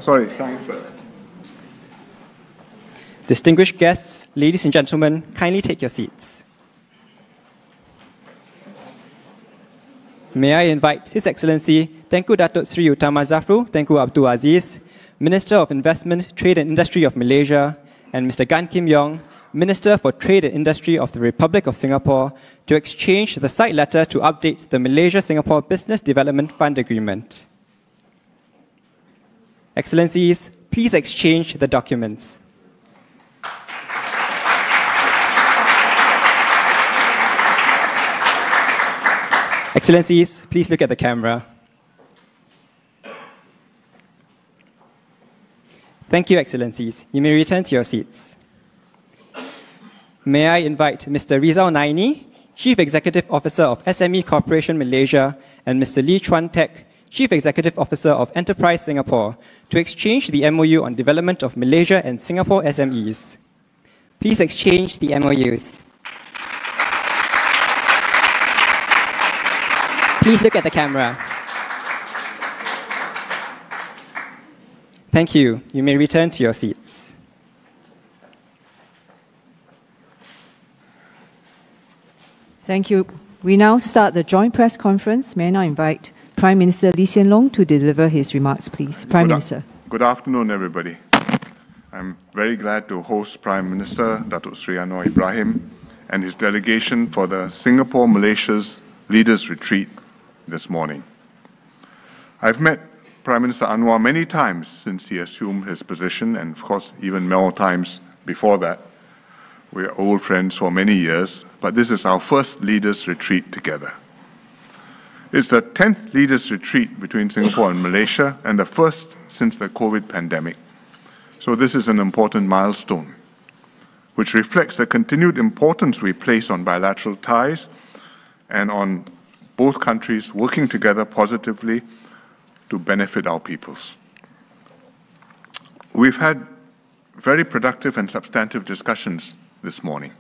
Sorry, thanks for that. Distinguished guests, ladies and gentlemen, kindly take your seats. May I invite His Excellency Tengku Datuk Sri Utama Zafrul Tengku Abdul Aziz, Minister of Investment, Trade and Industry of Malaysia, and Mr. Gan Kim Yong, Minister for Trade and Industry of the Republic of Singapore, to exchange the side letter to update the Malaysia-Singapore Business Development Fund Agreement. Excellencies, please exchange the documents. Excellencies, please look at the camera. Thank you, Excellencies. You may return to your seats. May I invite Mr. Rizal Naini, Chief Executive Officer of SME Corporation Malaysia, and Mr. Lee Chuan Tek, Chief Executive Officer of Enterprise Singapore, to exchange the MOU on development of Malaysia and Singapore SMEs. Please exchange the MOUs. Please look at the camera. Thank you. You may return to your seats. Thank you. We now start the joint press conference. May I now invite Prime Minister Lee Hsien Loong to deliver his remarks, please. Prime Minister. Good afternoon, everybody. I'm very glad to host Prime Minister Datuk Sri Anwar Ibrahim and his delegation for the Singapore-Malaysia's Leaders Retreat this morning. I've met Prime Minister Anwar many times since he assumed his position, and of course even more times before that. We're old friends for many years, but this is our first Leaders Retreat together. It's the 10th Leaders Retreat between Singapore and Malaysia, and the first since the COVID pandemic. So this is an important milestone, which reflects the continued importance we place on bilateral ties and on both countries working together positively to benefit our peoples. We've had very productive and substantive discussions this morning.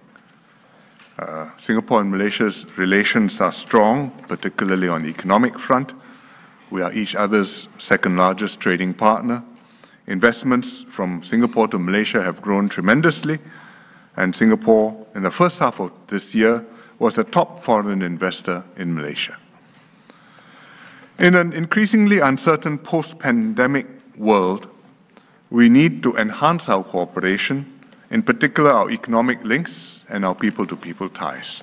Singapore and Malaysia's relations are strong, particularly on the economic front. We are each other's second largest trading partner. Investments from Singapore to Malaysia have grown tremendously, and Singapore, in the first half of this year, was the top foreign investor in Malaysia. In an increasingly uncertain post-pandemic world, we need to enhance our cooperation, in particular our economic links and our people-to-people ties.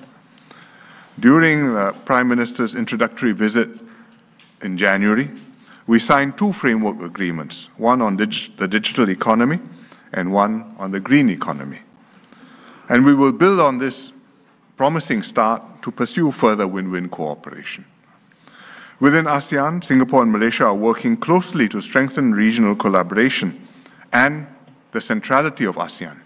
During the Prime Minister's introductory visit in January, we signed two framework agreements, one on the digital economy and one on the green economy. And we will build on this promising start to pursue further win-win cooperation. Within ASEAN, Singapore and Malaysia are working closely to strengthen regional collaboration and the centrality of ASEAN,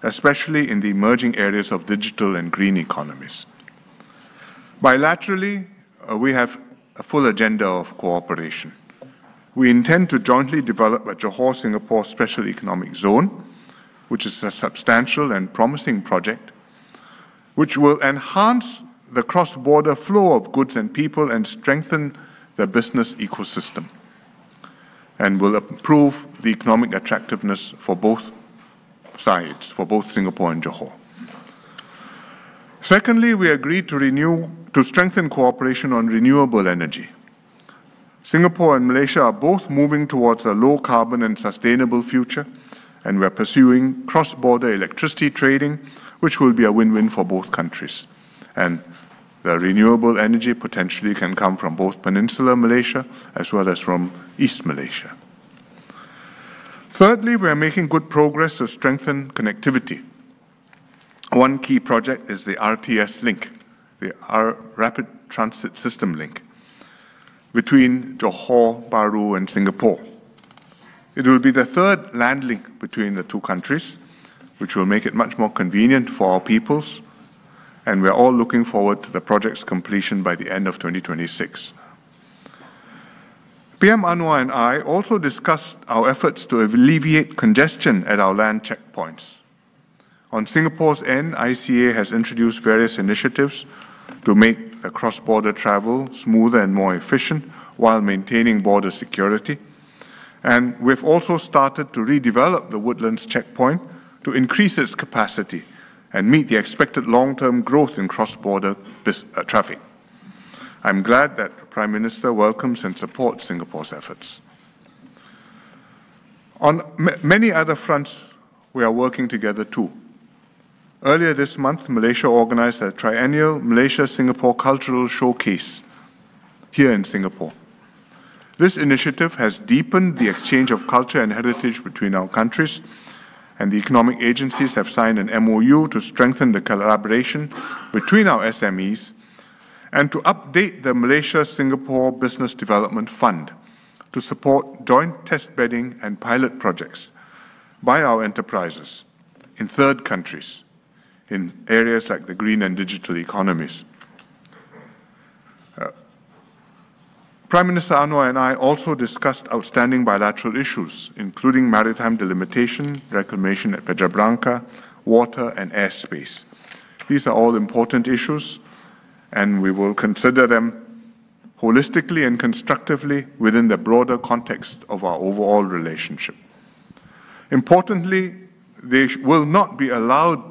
especially in the emerging areas of digital and green economies. Bilaterally, we have a full agenda of cooperation. We intend to jointly develop a Johor-Singapore Special Economic Zone, which is a substantial and promising project, which will enhance the cross-border flow of goods and people and strengthen the business ecosystem, and will improve the economic attractiveness for both sides, for both Singapore and Johor. Secondly, we agreed to strengthen cooperation on renewable energy. Singapore and Malaysia are both moving towards a low-carbon and sustainable future, and we're pursuing cross-border electricity trading, which will be a win-win for both countries. And the renewable energy potentially can come from both Peninsular Malaysia as well as from East Malaysia. Thirdly, we are making good progress to strengthen connectivity. One key project is the RTS link, the Rapid Transit System link, between Johor Bahru and Singapore. It will be the third land link between the two countries, which will make it much more convenient for our peoples, and we're all looking forward to the project's completion by the end of 2026. PM Anwar and I also discussed our efforts to alleviate congestion at our land checkpoints. On Singapore's end, ICA has introduced various initiatives to make the cross-border travel smoother and more efficient while maintaining border security. And we've also started to redevelop the Woodlands checkpoint to increase its capacity and meet the expected long-term growth in cross-border traffic. I'm glad that the Prime Minister welcomes and supports Singapore's efforts. On many other fronts, we are working together too. Earlier this month, Malaysia organized a triennial Malaysia-Singapore Cultural Showcase here in Singapore. This initiative has deepened the exchange of culture and heritage between our countries, and the economic agencies have signed an MOU to strengthen the collaboration between our SMEs and to update the Malaysia-Singapore Business Development Fund to support joint test bedding and pilot projects by our enterprises in third countries in areas like the green and digital economies. Prime Minister Anwar and I also discussed outstanding bilateral issues, including maritime delimitation, reclamation at Petra Branca, water and airspace. These are all important issues, and we will consider them holistically and constructively within the broader context of our overall relationship. Importantly, they will not be allowed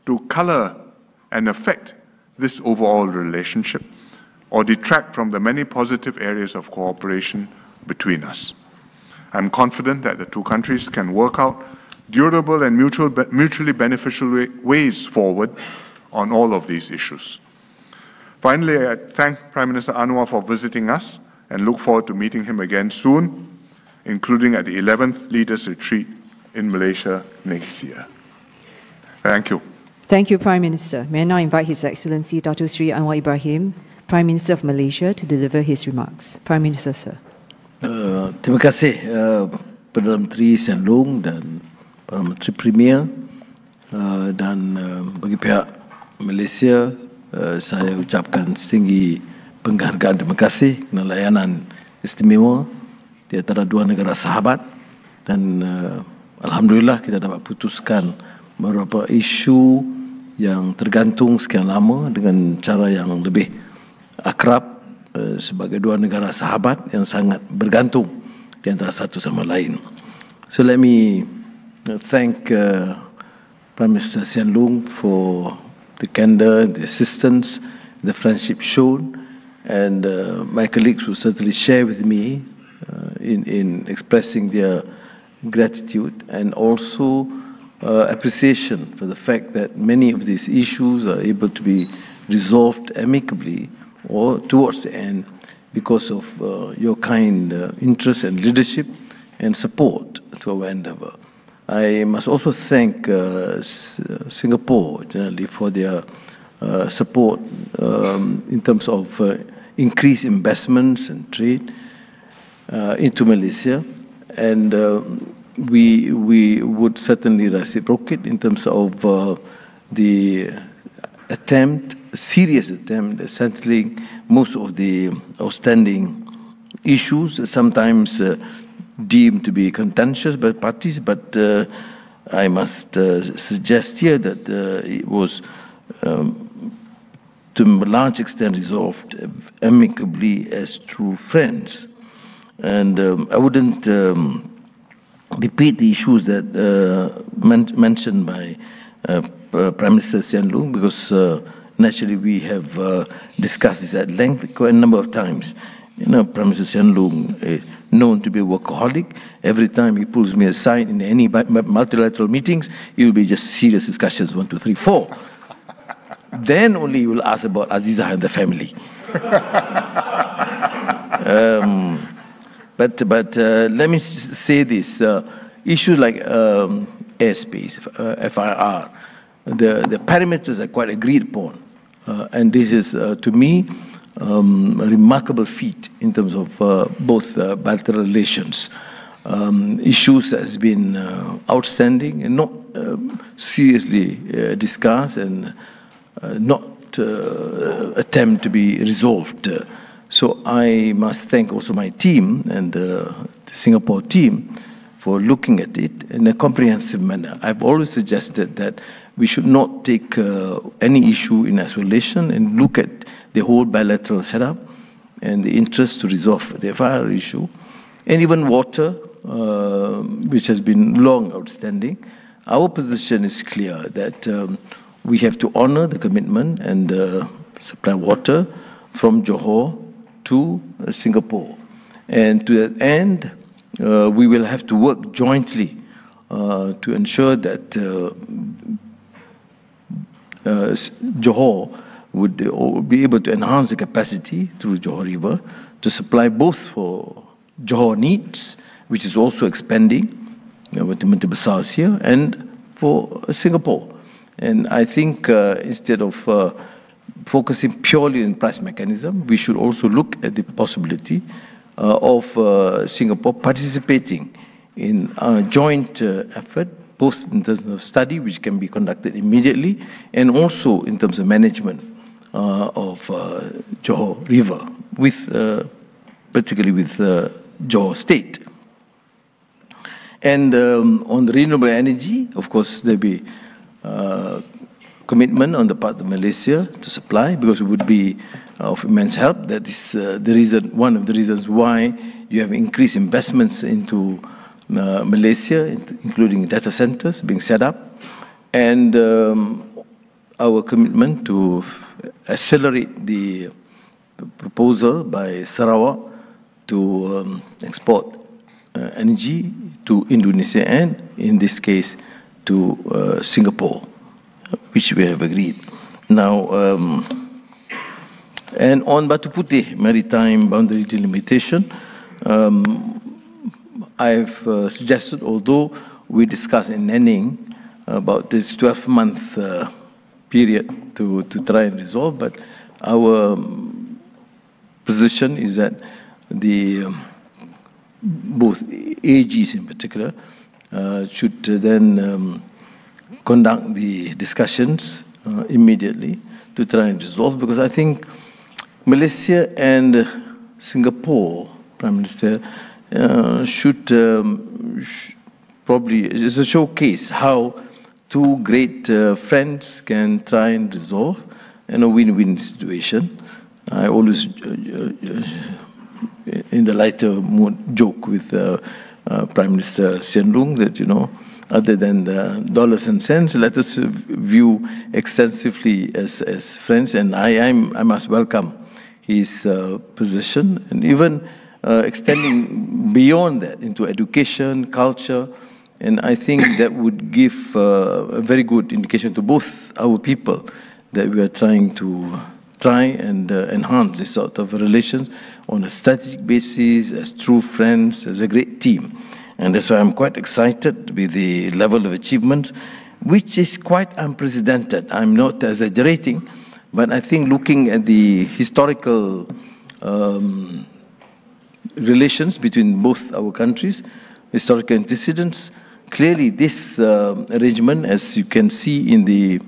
to color and affect this overall relationship or detract from the many positive areas of cooperation between us. I'm confident that the two countries can work out durable and mutually beneficial ways forward on all of these issues. Finally, I thank Prime Minister Anwar for visiting us and look forward to meeting him again soon, including at the 11th Leaders Retreat in Malaysia next year. Thank you. Thank you, Prime Minister. May I now invite His Excellency Datuk Seri Anwar Ibrahim, Prime Minister of Malaysia, to deliver his remarks. Prime Minister, sir. Terima kasih Perdana Menteri Sian Loong dan Perdana Menteri Premier dan bagi pihak Malaysia saya ucapkan setinggi penghargaan terima kasih kerana layanan istimewa di antara dua negara sahabat dan alhamdulillah kita dapat putuskan beberapa isu yang tergantung sekian lama dengan cara yang lebih akrab sebagai dua negara sahabat yang sangat bergantung di antara satu sama lain. So let me thank Prime Minister Sian Loong for the candor, the assistance, the friendship shown, and my colleagues will certainly share with me in expressing their gratitude and also appreciation for the fact that many of these issues are able to be resolved amicably or towards the end because of your kind interest and leadership and support to our endeavor. I must also thank Singapore generally for their support in terms of increased investments and trade into Malaysia, and we would certainly reciprocate in terms of the serious attempt at settling most of the outstanding issues, sometimes deemed to be contentious by parties, but I must suggest here that it was to a large extent resolved amicably as true friends. And I wouldn't repeat the issues that mentioned by Prime Minister Sian Loong, because naturally we have discussed this at length quite a number of times. You know, Prime Minister Sian Loong is known to be a workaholic. Every time he pulls me aside in any multilateral meetings, it will be just serious discussions, 1, 2, 3, 4. Then only he will ask about Azizah and the family. But let me say this: issues like airspace, FIR, the parameters are quite agreed upon, and this is to me a remarkable feat in terms of both bilateral relations. Issues that has been outstanding and not seriously discussed and not attempt to be resolved. So I must thank also my team and the Singapore team for looking at it in a comprehensive manner. I've always suggested that we should not take any issue in isolation and look at the whole bilateral setup and the interest to resolve the FIR issue and even water, which has been long outstanding. Our position is clear that we have to honor the commitment and supply water from Johor to Singapore. And to that end, we will have to work jointly to ensure that Johor would be able to enhance the capacity through Johor River to supply both for Johor needs, which is also expanding, betul-betul besar here, and for Singapore. And I think instead of focusing purely on price mechanism, we should also look at the possibility of Singapore participating in a joint effort, both in terms of study, which can be conducted immediately, and also in terms of management of Johor River, particularly with Johor State. And on the renewable energy, of course, there'll be commitment on the part of Malaysia to supply, because it would be of immense help. That is one of the reasons why you have increased investments into Malaysia, including data centers being set up, and our commitment to accelerate the proposal by Sarawak to export energy to Indonesia and, in this case, to Singapore, which we have agreed. Now, and on Batu Putih maritime boundary delimitation, I've suggested, although we discussed in Nenning about this 12-month period to try and resolve, but our position is that both AGs in particular should then conduct the discussions immediately to try and resolve, because I think Malaysia and Singapore, Prime Minister, should probably, it's a showcase how two great friends can try and resolve in a win-win situation. I always, in the lighter mood, joke with Prime Minister Sian Loong that, other than the dollars and cents, let us view extensively as friends. And I must welcome his position, and even extending beyond that into education, culture. And I think that would give a very good indication to both our people that we are trying and enhance this sort of relations on a strategic basis, as true friends, as a great team. And that's why I'm quite excited with the level of achievement, which is quite unprecedented. I'm not exaggerating, but I think looking at the historical relations between both our countries, historical antecedents, clearly this arrangement, as you can see in the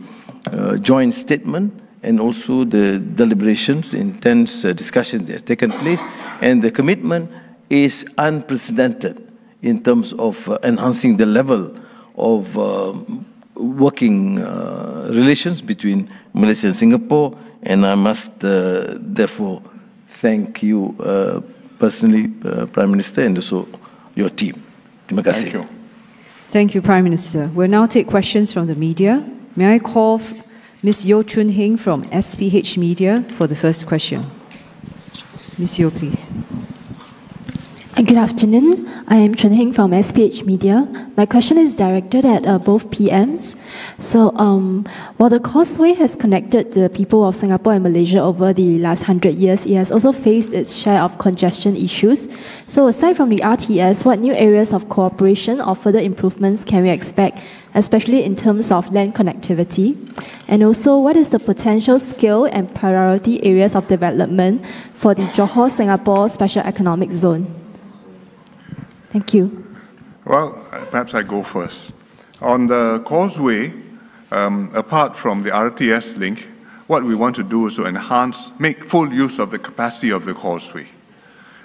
joint statement, and also the deliberations, intense discussions that have taken place, and the commitment is unprecedented in terms of enhancing the level of working relations between Malaysia and Singapore. And I must therefore thank you personally, Prime Minister, and also your team. Terima kasih. Thank you. Thank you, Prime Minister. We'll now take questions from the media. May I call Ms. Yeo Chun Hing from SPH Media for the first question. Ms. Yeo, please. Good afternoon. I am Chun Hing from SPH Media. My question is directed at both PMs. So, while the causeway has connected the people of Singapore and Malaysia over the last 100 years, it has also faced its share of congestion issues. So, aside from the RTS, what new areas of cooperation or further improvements can we expect, especially in terms of land connectivity? And also, what is the potential scale and priority areas of development for the Johor-Singapore Special Economic Zone? Thank you. Well, perhaps I go first. On the causeway, apart from the RTS link, what we want to do is to make full use of the capacity of the causeway.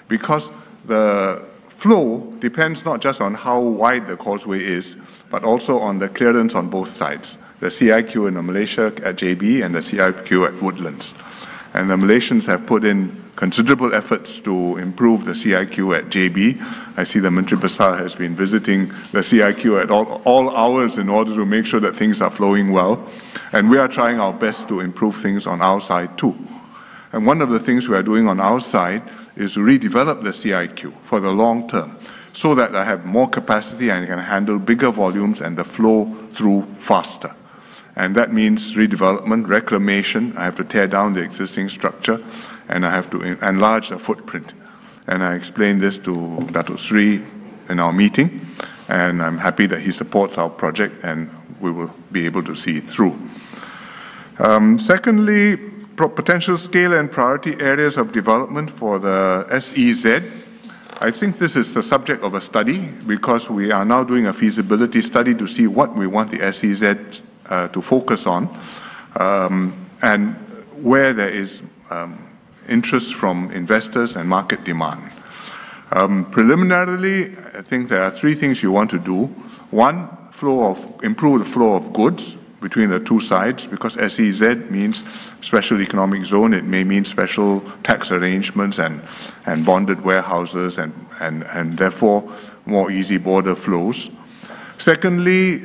Because the flow depends not just on how wide the causeway is, but also on the clearance on both sides. The CIQ in Malaysia at JB and the CIQ at Woodlands. And the Malaysians have put in considerable efforts to improve the CIQ at JB. I see the Menteri Besar has been visiting the CIQ at all hours in order to make sure that things are flowing well. And we are trying our best to improve things on our side too. And one of the things we are doing on our side is to redevelop the CIQ for the long term, so that I have more capacity and can handle bigger volumes and the flow through faster. And that means redevelopment, reclamation. I have to tear down the existing structure and I have to enlarge the footprint. And I explained this to Datuk Sri in our meeting, and I'm happy that he supports our project and we will be able to see it through. Secondly, potential scale and priority areas of development for the SEZ. I think this is the subject of a study because we are now doing a feasibility study to see what we want the SEZ to focus on and where there is interest from investors and market demand. Preliminarily, I think there are three things you want to do. One, improve the flow of goods between the two sides, because SEZ means special economic zone. It may mean special tax arrangements and bonded warehouses and therefore more easy border flows. Secondly,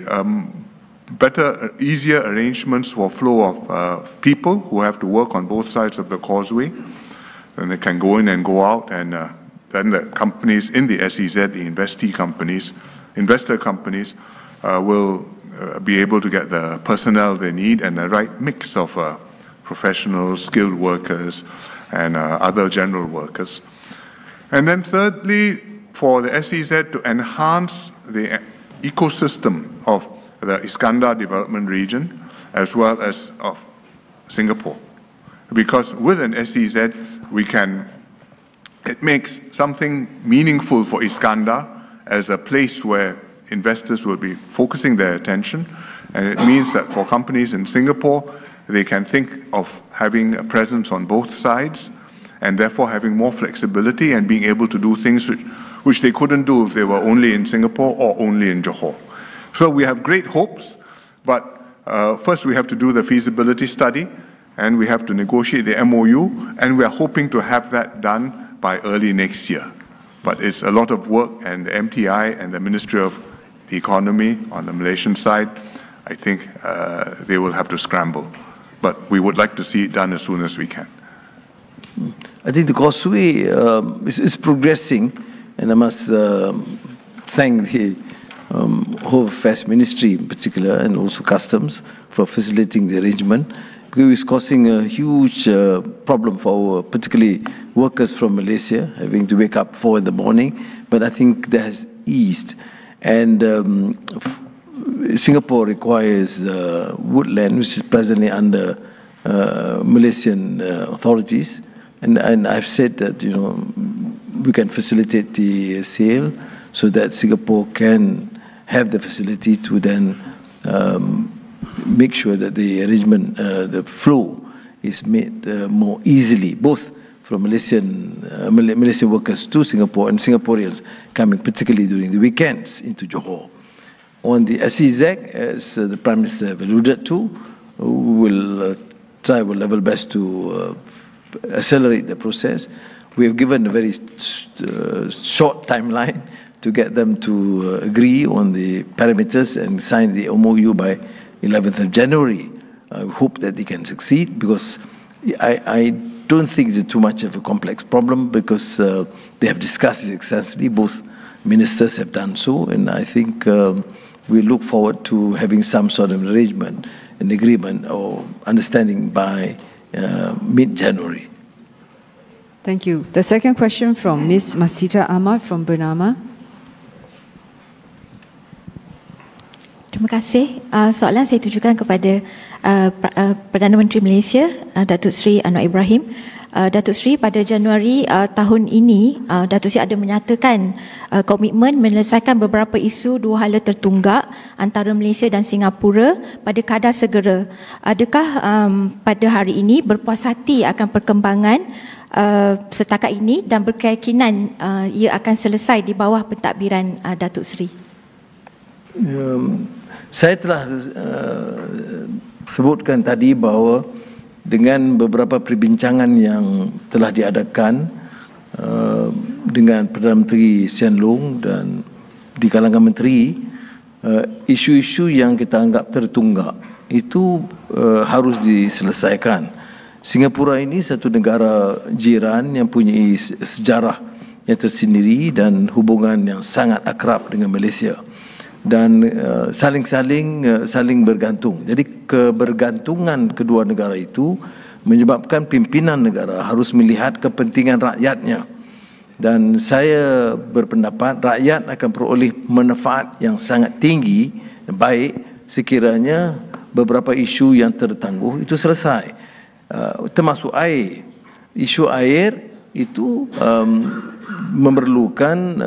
easier arrangements for flow of people who have to work on both sides of the causeway. Then they can go in and go out, and then the companies in the SEZ, the investor companies, will be able to get the personnel they need and the right mix of professionals, skilled workers, and other general workers. And then thirdly, for the SEZ to enhance the ecosystem of the Iskandar development region as well as of Singapore. Because with an SEZ, it makes something meaningful for Iskandar as a place where investors will be focusing their attention, and it means that for companies in Singapore, they can think of having a presence on both sides and therefore having more flexibility and being able to do things which they couldn't do if they were only in Singapore or only in Johor. So we have great hopes, but first we have to do the feasibility study and we have to negotiate the MOU, and we are hoping to have that done by early next year. But it's a lot of work, and the MTI and the Ministry of the Economy on the Malaysian side, I think they will have to scramble. But we would like to see it done as soon as we can. I think the causeway is progressing, and I must thank the Home Affairs Ministry in particular and also Customs for facilitating the arrangement, because it's causing a huge problem for particularly workers from Malaysia having to wake up 4 in the morning. But I think that has eased. And Singapore requires woodland, which is presently under Malaysian authorities. And I've said that, we can facilitate the sale so that Singapore can have the facility to then make sure that the arrangement, the flow is made more easily, both from Malaysian workers to Singapore and Singaporeans coming particularly during the weekends into Johor. On the SEZ, as the Prime Minister alluded to, we will try our level best to accelerate the process. We have given a very short timeline to get them to agree on the parameters and sign the MOU by 11th of January. I hope that they can succeed, because I don't think it's too much of a complex problem, because they have discussed it extensively. Both ministers have done so, and I think we look forward to having some sort of arrangement, an agreement or understanding by mid-January. Thank you. The second question from Ms. Masita Ahmad from Bernama. Terima kasih. Soalan saya tujukan kepada Perdana Menteri Malaysia, Datuk Seri Anwar Ibrahim. Datuk Seri, pada Januari tahun ini, Datuk Seri ada menyatakan komitmen menyelesaikan beberapa isu dua hala tertunggak antara Malaysia dan Singapura pada kadar segera. Adakah pada hari ini berpuas hati akan perkembangan setakat ini dan berkeyakinan ia akan selesai di bawah pentadbiran Datuk Seri? Saya telah sebutkan tadi bahawa dengan beberapa perbincangan yang telah diadakan dengan Perdana Menteri Hsien Loong dan di kalangan menteri, isu-isu yang kita anggap tertunggak itu harus diselesaikan. Singapura ini satu negara jiran yang punya sejarah yang tersendiri dan hubungan yang sangat akrab dengan Malaysia, dan saling bergantung. Jadi kebergantungan kedua negara itu menyebabkan pimpinan negara harus melihat kepentingan rakyatnya, dan saya berpendapat rakyat akan peroleh manfaat yang sangat tinggi baik sekiranya beberapa isu yang tertangguh itu selesai, termasuk air. Isu air itu memerlukan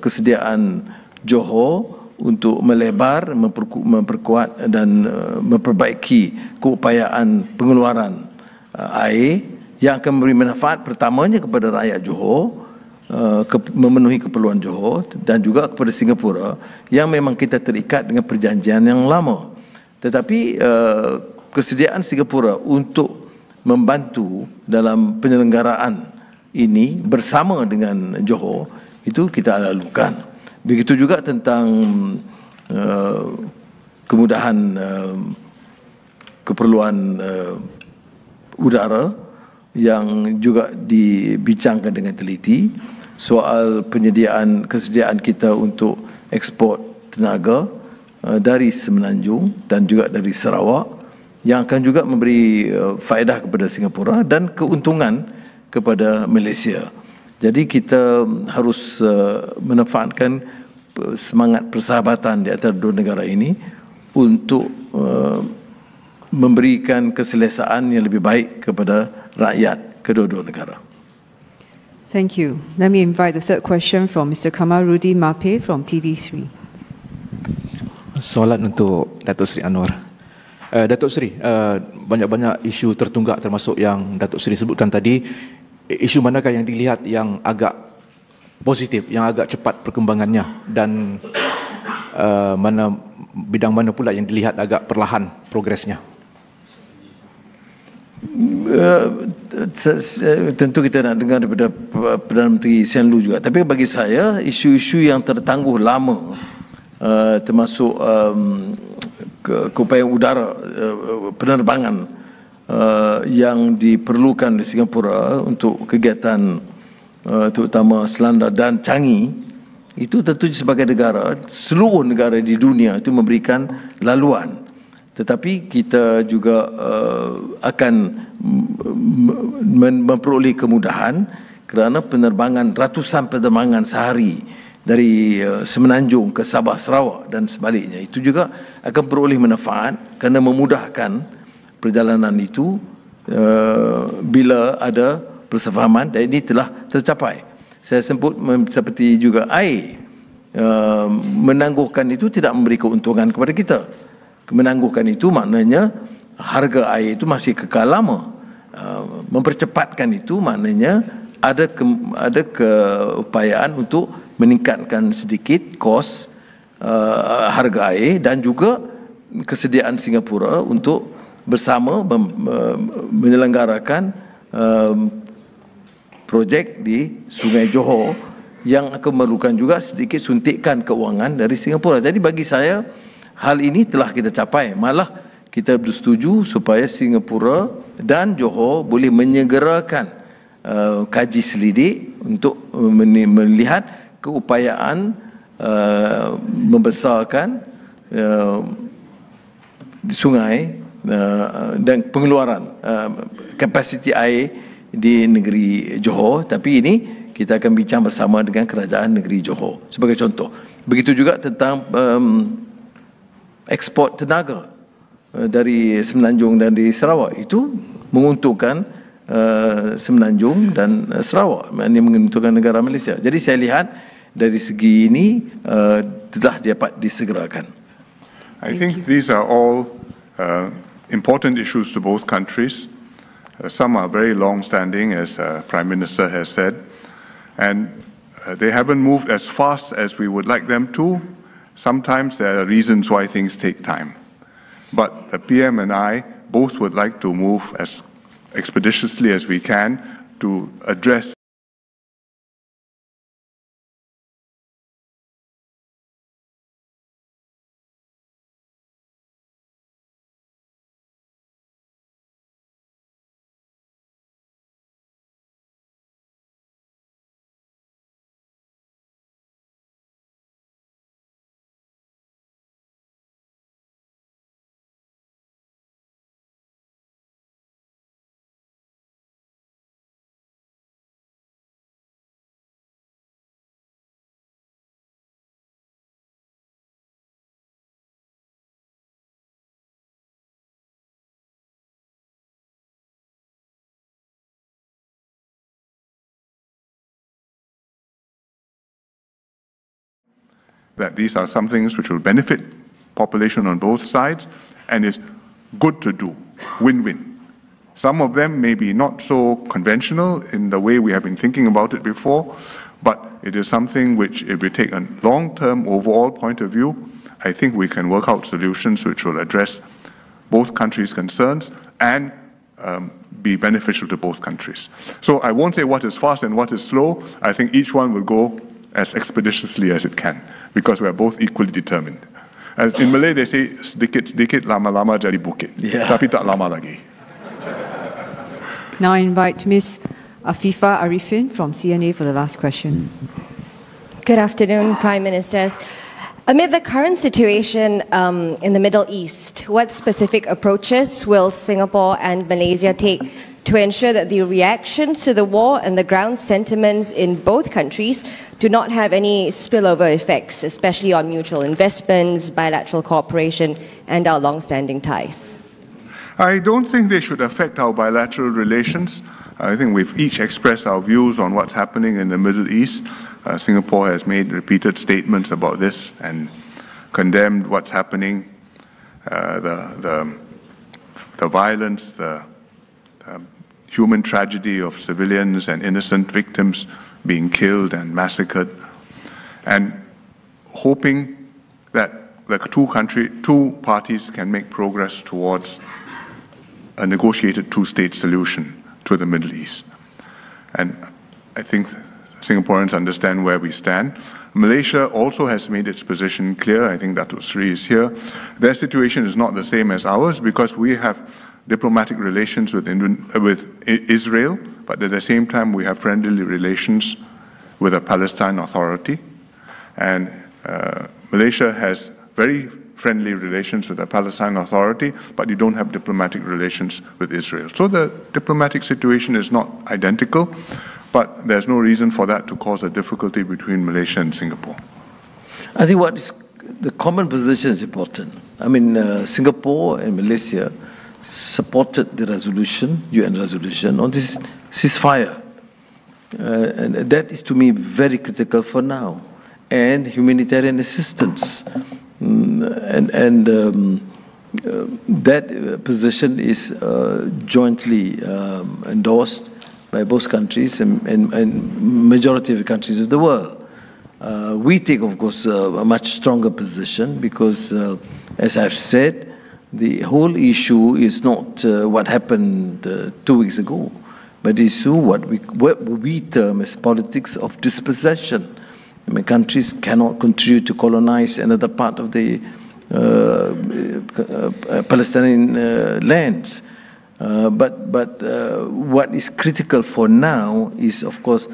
kesediaan Johor untuk melebar, memperkuat dan memperbaiki keupayaan pengeluaran air yang akan memberi manfaat pertamanya kepada rakyat Johor, memenuhi keperluan Johor, dan juga kepada Singapura yang memang kita terikat dengan perjanjian yang lama. Tetapi kesediaan Singapura untuk membantu dalam penyelenggaraan ini bersama dengan Johor itu kita lalukan. Begitu juga tentang kemudahan keperluan udara yang juga dibincangkan dengan teliti, soal kesediaan kita untuk ekspor tenaga dari Semenanjung dan juga dari Sarawak yang akan juga memberi faedah kepada Singapura dan keuntungan kepada Malaysia. Jadi kita harus memanfaatkan semangat persahabatan di antara dua negara ini untuk memberikan keselesaan yang lebih baik kepada rakyat kedua-dua negara. Thank you. Let me invite the third question from Mr. Kamarudin Mape from TV3. Soalan untuk Datuk Seri Anwar. Datuk Seri, banyak-banyak isu tertunggak termasuk yang Datuk Seri sebutkan tadi. Isu manakah yang dilihat yang agak positif, yang agak cepat perkembangannya, dan bidang mana pula yang dilihat agak perlahan progresnya? Tentu kita nak dengar daripada Perdana Menteri Hsien Loong juga. Tapi bagi saya, isu-isu yang tertangguh lama, termasuk keupayaan udara, penerbangan yang diperlukan di Singapura untuk kegiatan terutama Selandar dan Changi, itu tentu sebagai negara, seluruh negara di dunia itu memberikan laluan. Tetapi kita juga akan memperoleh kemudahan kerana penerbangan, ratusan penerbangan sehari dari Semenanjung ke Sabah, Sarawak dan sebaliknya, itu juga akan peroleh manfaat kerana memudahkan perjalanan itu bila ada persefahaman, dan ini telah tercapai. Saya sebut seperti juga air, menangguhkan itu tidak memberi keuntungan kepada kita. Menangguhkan itu maknanya harga air itu masih kekal lama. Mempercepatkan itu maknanya ada keupayaan untuk meningkatkan sedikit kos harga air, dan juga kesediaan Singapura untuk bersama menyelenggarakan projek di Sungai Johor yang akan memerlukan juga sedikit suntikan keuangan dari Singapura. Jadi bagi saya, hal ini telah kita capai. Malah kita bersetuju supaya Singapura dan Johor boleh menyegerakan kaji selidik untuk melihat keupayaan membesarkan sungai dan pengeluaran kapasiti air di negeri Johor. Tapi ini kita akan bincang bersama dengan kerajaan negeri Johor sebagai contoh. Begitu juga tentang ekspor tenaga dari Semenanjung dan dari Sarawak, itu menguntungkan Semenanjung dan Sarawak, ini menguntungkan negara Malaysia. Jadi saya lihat dari segi ini telah dapat disegerakan. I think these are all important issues to both countries. Some are very long-standing, as Prime Minister has said, and they haven't moved as fast as we would like them to. Sometimes there are reasons why things take time. But the PM and I both would like to move as expeditiously as we can to address that these are some things which will benefit population on both sides and is good to do, win-win. Some of them may be not so conventional in the way we have been thinking about it before, but it is something which, if we take a long-term overall point of view, I think we can work out solutions which will address both countries' concerns and be beneficial to both countries. So I won't say what is fast and what is slow. I think each one will go as expeditiously as it can, because we are both equally determined. As in Malay, they say, sedikit-sedikit, lama-lama jadi bukit. Tapi tak lama lagi. Now I invite Ms. Afifa Arifin from CNA for the last question. Good afternoon, Prime Ministers. Amid the current situation in the Middle East, what specific approaches will Singapore and Malaysia take to ensure that the reactions to the war and the ground sentiments in both countries do not have any spillover effects, especially on mutual investments, bilateral cooperation, and our long-standing ties? I don't think they should affect our bilateral relations. I think we've each expressed our views on what's happening in the Middle East. Singapore has made repeated statements about this and condemned what's happening, the violence, the human tragedy of civilians and innocent victims being killed and massacred, and hoping that the two parties can make progress towards a negotiated two-state solution to the Middle East. And I think Singaporeans understand where we stand. Malaysia also has made its position clear. I think Datuk Sri is here. Their situation is not the same as ours because we have diplomatic relations with Israel, but at the same time we have friendly relations with the Palestine Authority. And Malaysia has very friendly relations with the Palestine Authority, but you don't have diplomatic relations with Israel. So the diplomatic situation is not identical, but there's no reason for that to cause a difficulty between Malaysia and Singapore. I think what is the common position is important. I mean, Singapore and Malaysia supported the resolution, UN resolution, on this ceasefire. And that is to me very critical for now. And humanitarian assistance. That position is jointly endorsed by both countries and majority of the countries of the world. We take, of course, a much stronger position because, as I've said, the whole issue is not what happened 2 weeks ago, but the issue what we term as politics of dispossession. I mean, countries cannot continue to colonize another part of the Palestinian lands. But what is critical for now is, of course,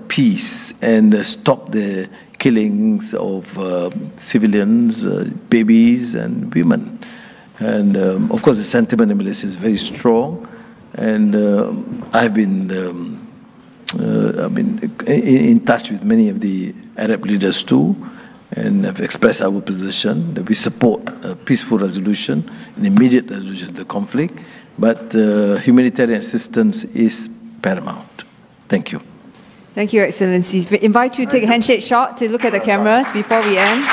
peace and stop the killings of civilians, babies, and women. And of course, the sentiment in Malaysia is very strong. And I've been in touch with many of the Arab leaders too, and have expressed our position that we support a peaceful resolution, an immediate resolution of the conflict, but humanitarian assistance is paramount. Thank you. Thank you, Excellencies. We invite you to take a handshake shot to look at the cameras before we end.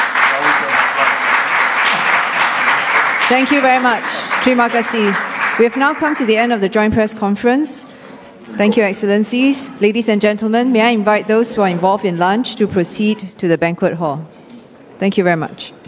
Thank you very much. Terima kasih. We have now come to the end of the joint press conference. Thank you, Excellencies. Ladies and gentlemen, may I invite those who are involved in lunch to proceed to the banquet hall. Thank you very much.